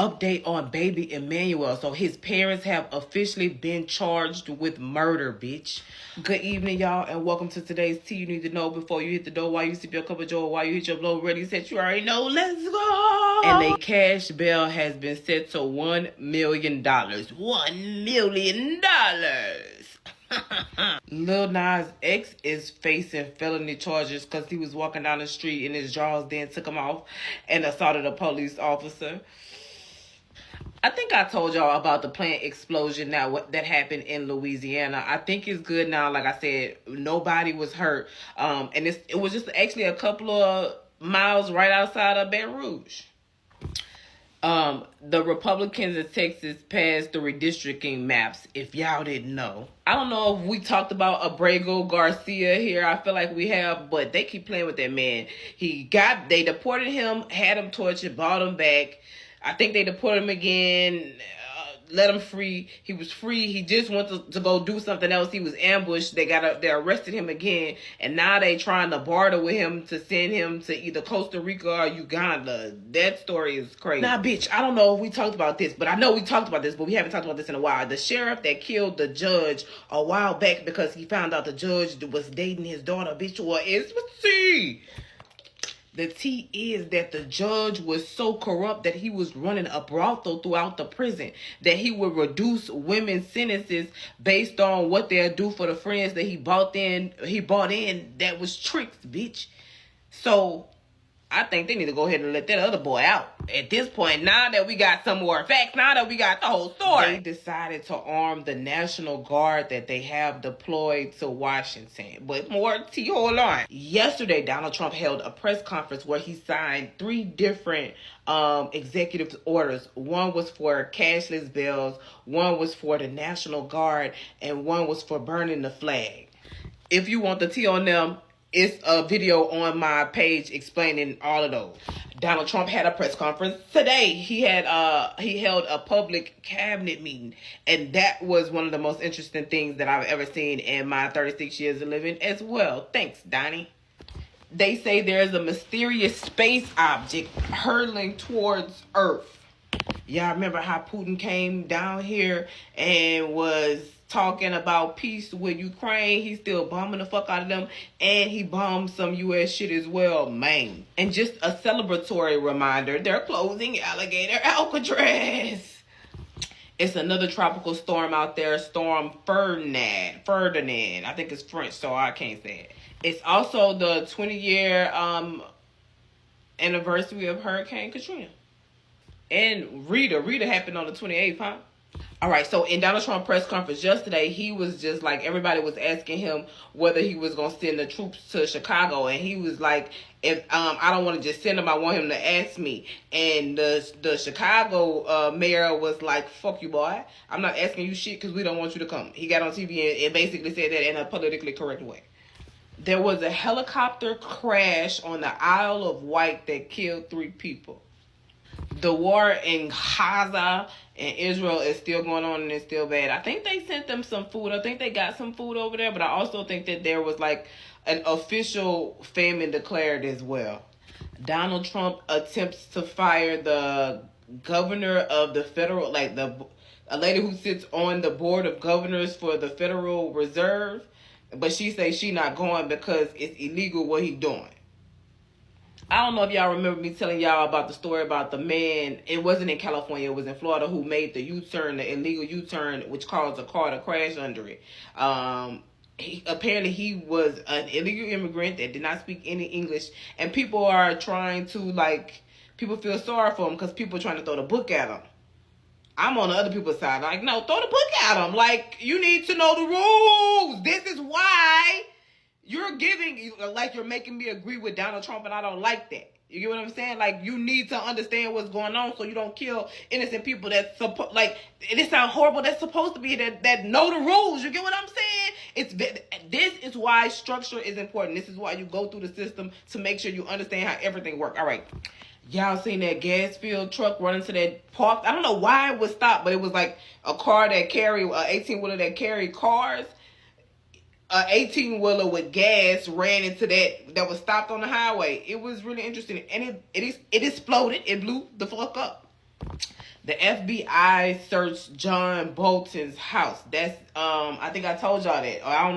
update on baby Emmanuel. So his parents have officially been charged with murder, bitch. Good evening, y'all, and welcome to today's Tea You Need to Know before you hit the door, while you sip your cup of joy, while you hit your blow ready set. You already know. Let's go. And a cash bail has been set to $1 million. $1 million. Lil Nas X is facing felony charges because he was walking down the street and his jaws then took him off and assaulted a police officer. I think I told y'all about the plant explosion that happened in Louisiana. I think it's good now. Like I said, nobody was hurt. And it was just actually a couple of miles right outside of Baton Rouge. The Republicans in Texas passed the redistricting maps, if y'all didn't know. I don't know if we talked about Abrego Garcia here. I feel like we have, but they keep playing with that man. They deported him, had him tortured, brought him back. I think they deported him again, let him free. He was free. He just went to go do something else. He was ambushed. They arrested him again, and now they trying to barter with him to send him to either Costa Rica or Uganda. That story is crazy. Nah, bitch, I don't know if we talked about this, but I know we talked about this, but we haven't talked about this in a while. The sheriff that killed the judge a while back because he found out the judge was dating his daughter, bitch, what is see? The tea is that the judge was so corrupt that he was running a brothel throughout the prison, that he would reduce women's sentences based on what they'll do for the friends that he bought in that was tricks, bitch. So I think they need to go ahead and let that other boy out. At this point, now that we got some more facts, now that we got the whole story, they decided to arm the National Guard that they have deployed to Washington. But more tea, hold on. Yesterday, Donald Trump held a press conference where he signed 3 different executive orders. One was for cashless bills, one was for the National Guard, and one was for burning the flag. If you want the tea on them, it's a video on my page explaining all of those. Donald Trump had a press conference today. He held a public cabinet meeting, and that was one of the most interesting things that I've ever seen in my 36 years of living as well. Thanks, Donnie. They say there's a mysterious space object hurtling towards Earth. Y'all remember how Putin came down here and was talking about peace with Ukraine? He's still bombing the fuck out of them, and he bombed some U.S. shit as well, man. And just a celebratory reminder, they're closing Alligator Alcatraz. It's another tropical storm out there, Storm Ferdinand. I think it's French, so I can't say it. It's also the 20-year anniversary of Hurricane Katrina. And Rita happened on the 28th, huh? All right, so in Donald Trump's press conference yesterday, he was just like, everybody was asking him whether he was going to send the troops to Chicago. And he was like, if I don't want to just send them, I want him to ask me. And the Chicago mayor was like, fuck you, boy. I'm not asking you shit because we don't want you to come. He got on TV and basically said that in a politically correct way. There was a helicopter crash on the Isle of Wight that killed 3 people. The war in Gaza and Israel is still going on and it's still bad. I think they sent them some food. I think they got some food over there, but I also think that there was like an official famine declared as well. Donald Trump attempts to fire the governor of the federal, a lady who sits on the board of governors for the Federal Reserve, but she says she not going because it's illegal what he doing. I don't know if y'all remember me telling y'all about the story about the man, it wasn't in California, it was in Florida, who made the U-turn, the illegal U-turn, which caused a car to crash under it. Apparently he was an illegal immigrant that did not speak any English, and people are trying to, people feel sorry for him because people are trying to throw the book at him. I'm on the other people's side, no, throw the book at him. You need to know the rules. This is why you're you're making me agree with Donald Trump, and I don't like that. You get what I'm saying? You need to understand what's going on so you don't kill innocent people it sounds horrible, that's supposed to be that know the rules. You get what I'm saying? This is why structure is important. This is why you go through the system to make sure you understand how everything works. All right. Y'all seen that gas-filled truck run into that park? I don't know why it was stopped, but it was like a car that carried, an 18-wheeler that carried cars. An 18-wheeler with gas ran into that was stopped on the highway. It was really interesting. And it exploded. It blew the fuck up. The FBI searched John Bolton's house. That's I think I told y'all that. Or I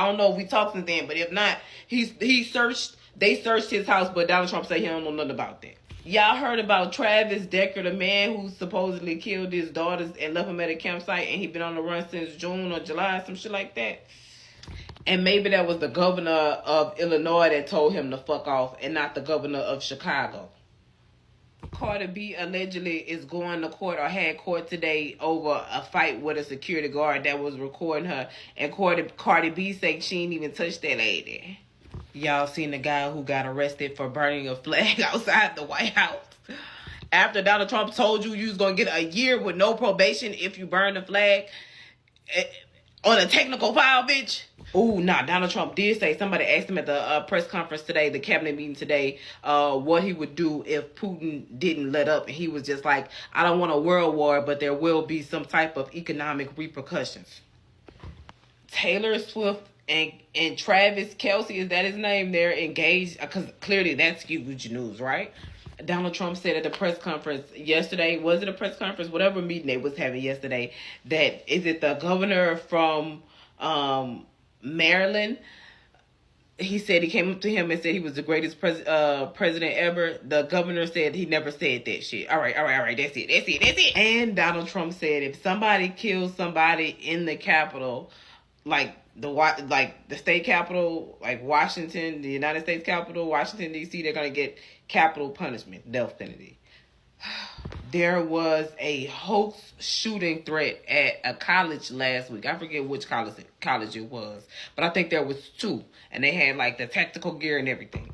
don't know if we talked since then, but if not, they searched his house, but Donald Trump said he don't know nothing about that. Y'all heard about Travis Decker, the man who supposedly killed his daughters and left them at a campsite, and he been on the run since June or July, some shit like that? And maybe that was the governor of Illinois that told him to fuck off, and not the governor of Chicago. Cardi B allegedly is going to court or had court today over a fight with a security guard that was recording her. And Cardi B said she ain't even touched that lady. Y'all seen the guy who got arrested for burning a flag outside the White House? After Donald Trump told you was going to get a year with no probation if you burn the flag on a technical file, bitch. Ooh, nah, Donald Trump did say, somebody asked him at the press conference today, the cabinet meeting today, what he would do if Putin didn't let up. And he was just like, I don't want a world war, but there will be some type of economic repercussions. Taylor Swift and Travis Kelce, is that his name? They're engaged, because clearly that's huge news, right? Donald Trump said at the press conference yesterday, was it a press conference? Whatever meeting they was having yesterday, that is it the governor from Maryland? He said he came up to him and said he was the greatest president ever. The governor said he never said that shit. All right. That's it. And Donald Trump said if somebody kills somebody in the Capitol, like the state capitol, like Washington, the United States Capitol, Washington, D.C., they're going to get capital punishment, death penalty. There was a hoax shooting threat at a college last week. I forget which college it was, but I think there was two, and they had like the tactical gear and everything.